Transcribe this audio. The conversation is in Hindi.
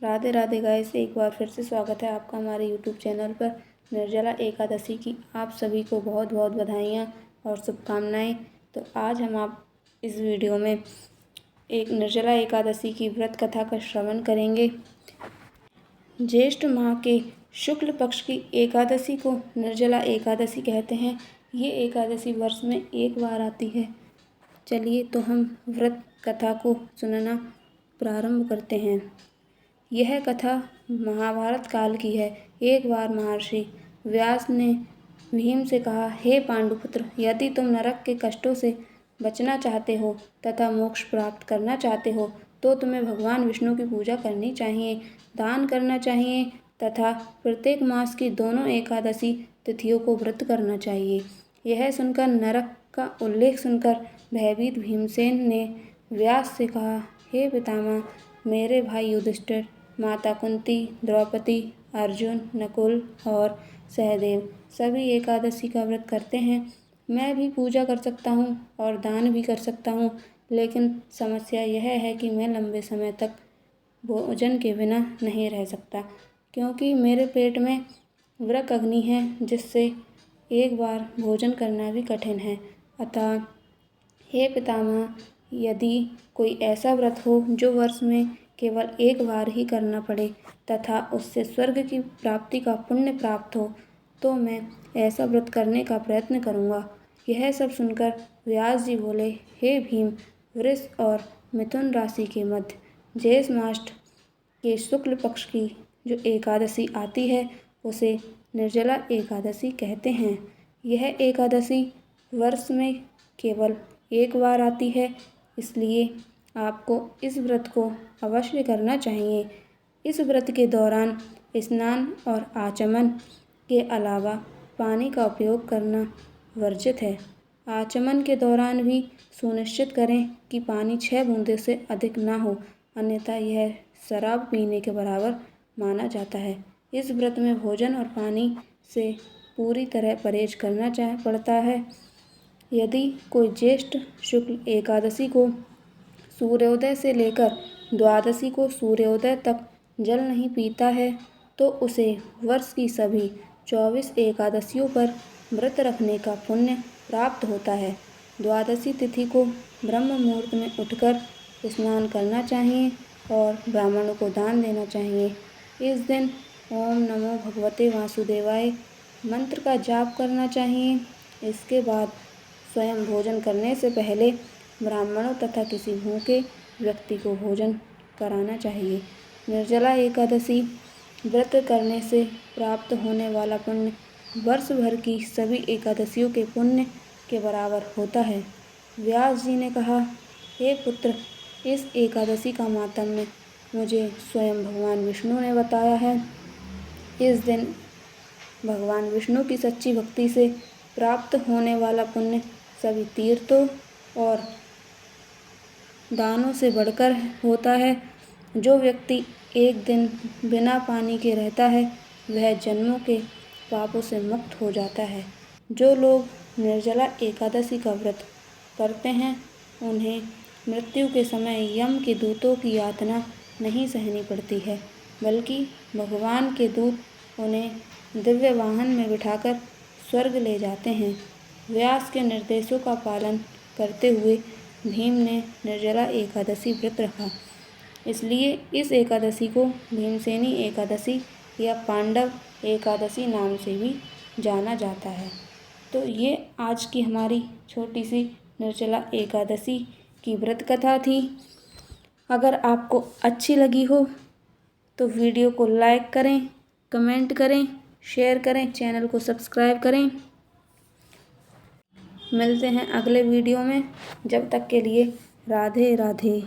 राधे राधे गाइस, एक बार फिर से स्वागत है आपका हमारे यूट्यूब चैनल पर। निर्जला एकादशी की आप सभी को बहुत बहुत बधाइयाँ और शुभकामनाएं। तो आज हम आप इस वीडियो में एक निर्जला एकादशी की व्रत कथा का श्रवण करेंगे। ज्येष्ठ माह के शुक्ल पक्ष की एकादशी को निर्जला एकादशी कहते हैं। ये एकादशी वर्ष में एक बार आती है। चलिए तो हम व्रत कथा को सुनना प्रारंभ करते हैं। यह कथा महाभारत काल की है। एक बार महर्षि व्यास ने भीम से कहा, हे पांडुपुत्र, यदि तुम नरक के कष्टों से बचना चाहते हो तथा मोक्ष प्राप्त करना चाहते हो तो तुम्हें भगवान विष्णु की पूजा करनी चाहिए, दान करना चाहिए तथा प्रत्येक मास की दोनों एकादशी तिथियों को व्रत करना चाहिए। यह सुनकर नरक का उल्लेख सुनकर भयभीत भीमसेन ने व्यास से कहा, हे पितामह, मेरे भाई युधिष्ठिर, माता कुंती, द्रौपदी, अर्जुन, नकुल और सहदेव सभी एकादशी का व्रत करते हैं। मैं भी पूजा कर सकता हूँ और दान भी कर सकता हूँ, लेकिन समस्या यह है कि मैं लंबे समय तक भोजन के बिना नहीं रह सकता, क्योंकि मेरे पेट में वृक्क अग्नि है, जिससे एक बार भोजन करना भी कठिन है। अतः हे पितामह, यदि कोई ऐसा व्रत हो जो वर्ष में केवल एक बार ही करना पड़े तथा उससे स्वर्ग की प्राप्ति का पुण्य प्राप्त हो, तो मैं ऐसा व्रत करने का प्रयत्न करूँगा। यह सब सुनकर व्यास जी बोले, हे भीम, वृष और मिथुन राशि के मध्य ज्येष्ठ मास के शुक्ल पक्ष की जो एकादशी आती है उसे निर्जला एकादशी कहते हैं। यह एकादशी वर्ष में केवल एक बार आती है, इसलिए आपको इस व्रत को अवश्य करना चाहिए। इस व्रत के दौरान स्नान और आचमन के अलावा पानी का उपयोग करना वर्जित है। आचमन के दौरान भी सुनिश्चित करें कि पानी 6 बूंदे से अधिक ना हो, अन्यथा यह शराब पीने के बराबर माना जाता है। इस व्रत में भोजन और पानी से पूरी तरह परहेज करना पड़ता है। यदि कोई ज्येष्ठ शुक्ल एकादशी को सूर्योदय से लेकर द्वादशी को सूर्योदय तक जल नहीं पीता है तो उसे वर्ष की सभी 24 एकादशियों पर व्रत रखने का पुण्य प्राप्त होता है। द्वादशी तिथि को ब्रह्म मुहूर्त में उठकर स्नान करना चाहिए और ब्राह्मणों को दान देना चाहिए। इस दिन ओम नमो भगवते वासुदेवाय मंत्र का जाप करना चाहिए। इसके बाद स्वयं भोजन करने से पहले ब्राह्मणों तथा किसी भूखे व्यक्ति को भोजन कराना चाहिए। निर्जला एकादशी व्रत करने से प्राप्त होने वाला पुण्य वर्ष भर की सभी एकादशियों के पुण्य के बराबर होता है। व्यास जी ने कहा, हे पुत्र, इस एकादशी का माहात्म्य मुझे स्वयं भगवान विष्णु ने बताया है। इस दिन भगवान विष्णु की सच्ची भक्ति से प्राप्त होने वाला पुण्य सभी तीर्थों और दानों से बढ़कर होता है। जो व्यक्ति एक दिन बिना पानी के रहता है वह जन्मों के पापों से मुक्त हो जाता है। जो लोग निर्जला एकादशी का व्रत करते हैं उन्हें मृत्यु के समय यम के दूतों की यातना नहीं सहनी पड़ती है, बल्कि भगवान के दूत उन्हें दिव्य वाहन में बिठाकर स्वर्ग ले जाते हैं। व्यास के निर्देशों का पालन करते हुए भीम ने निर्जला एकादशी व्रत रखा, इसलिए इस एकादशी को भीमसेनी एकादशी या पांडव एकादशी नाम से भी जाना जाता है। तो ये आज की हमारी छोटी सी निर्जला एकादशी की व्रत कथा थी। अगर आपको अच्छी लगी हो तो वीडियो को लाइक करें, कमेंट करें, शेयर करें, चैनल को सब्सक्राइब करें। मिलते हैं अगले वीडियो में, जब तक के लिए राधे राधे।